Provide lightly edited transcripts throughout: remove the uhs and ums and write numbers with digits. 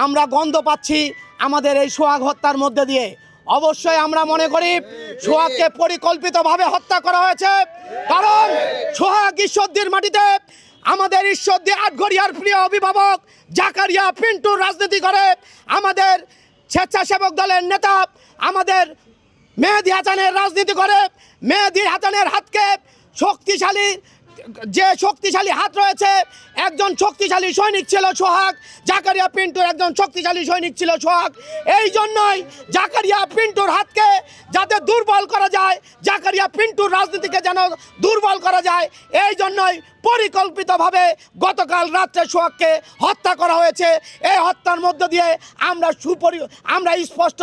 আমরা গন্ধ পাচ্ছি আমাদের এই সোহাগ হত্যার মধ্যে দিয়ে। অবশ্যই আমরা মনে করি সোহাগকে পরিকল্পিতভাবে হত্যা করা হয়েছে, কারণ সোহাগ ঈশ্বরদীর মাটিতে আমাদের ঈশ্বরদী আটঘরিয়ার প্রিয় অভিভাবক জাকারিয়া পিন্টু রাজনীতি করে, আমাদের স্বেচ্ছাসেবক দলের নেতা আমাদের মেহেদী হাসানের রাজনীতি করে। মেহেদী হাসানের হাতকে শক্তিশালী হাত রয়েছে, একজন শক্তিশালী সৈনিক ছিল সোহাগ। জাকারিয়া পিন্টুর একজন শক্তিশালী সৈনিক ছিল সোহাগ। এই জন্যই জাকারিয়া পিন্টুর হাতকে যাতে দুর্বল করা যায়, জাকারিয়া পিন্টুর রাজনীতিকে যেন দুর্বল করা যায়, এই জন্যই পরিকল্পিতভাবে গতকাল রাত্রে সোহাগকে হত্যা করা হয়েছে। এই হত্যার মধ্য দিয়ে আমরা স্পষ্ট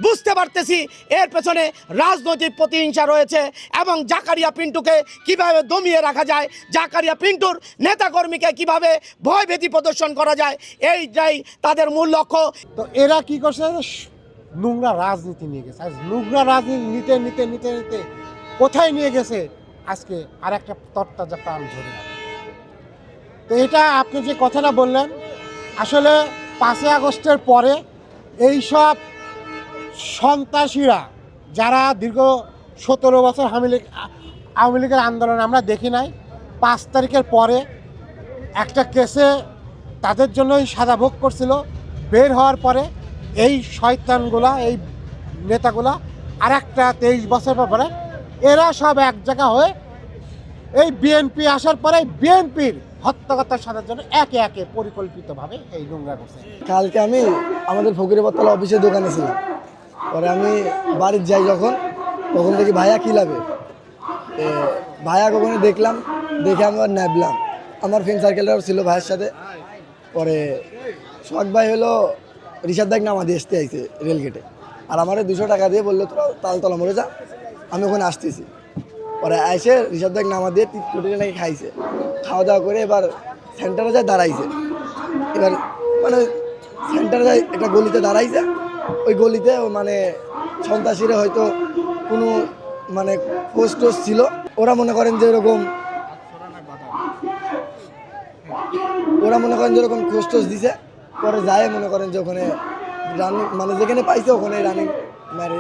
বুঝতে পারতেছি এর পেছনে রাজনৈতিক প্রতিহিংসা রয়েছে এবং জাকারিয়া পিন্টুকে কিভাবে দমিয়ে রাখা যায়, জাকারিয়া পিন্টুর নেতাকর্মীকে কিভাবে ভয়ভীতি প্রদর্শন করা যায়, এইটাই তাদের মূল লক্ষ্য। তো এরা কি করছে, নোংরা রাজনীতি নিয়ে গেছে। আজ নোংরা রাজনীতি নিতে নিতে নিতে নিতে কোথায় নিয়ে গেছে, আজকে আর একটা তরতাজা প্রাণ ঝরে গেল। তো এটা আপনি যে কথাটা বললেন, আসলে 5ই আগস্টের পরে এইসব সন্ত্রাসীরা যারা দীর্ঘ 17 বছর আওয়ামী লীগের আন্দোলন আমরা দেখি নাই, 5 তারিখের পরে একটা কেসে তাদের জন্যই সাজা ভোগ করছিল। বের হওয়ার পরে এই শয়তানগুলা, এই নেতাগুলা আর একটা 23 বছর পরে এরা সব এক জায়গা হয়ে এই বিএনপি আসার পরে বিএনপির হত্যাকতার সাজার জন্য একে একে পরিকল্পিতভাবে এই নোংরা করছে। কালকে আমি আমাদের ফকিরাবাদতলা অফিসের দোকানে ছিলাম, পরে আমি বাড়ির যাই তখন দেখি ভাইয়া কী লাগে, ভাইয়া কখনো দেখলাম, দেখে আমি নামলাম। আমার ফ্রেন্ড সার্কেলটাও ছিল ভাইয়ের সাথে। পরে সোহাগ ভাই হলো রিশাদ দাগ নামা দিয়ে আসতে আইছে রেলগেটে, আর আমার 200 টাকা দিয়ে বললো তোরা তালতলা মরে যা, আমি ওখানে আসতেছি। পরে আইসে রিশাদ দাগ নামা দিয়ে টিটে নাকি খাইছে, খাওয়া দাওয়া করে এবার সেন্টারে যায় দাঁড়াইছে। এবার মানে সেন্টারে যায় একটা গলিতে দাঁড়াইছে, ওই গলিতে মানে সন্ত্রাসীরা হয়তো কোনো মানে পোস্ট টোস্ট ছিল, ওরা মনে করেন যে এরকম খোঁজ টোস দিছে। পরে যায় মনে করেন যে ওখানে রানিং মানে যেখানে পাইছে ওখানে রানিং মেরে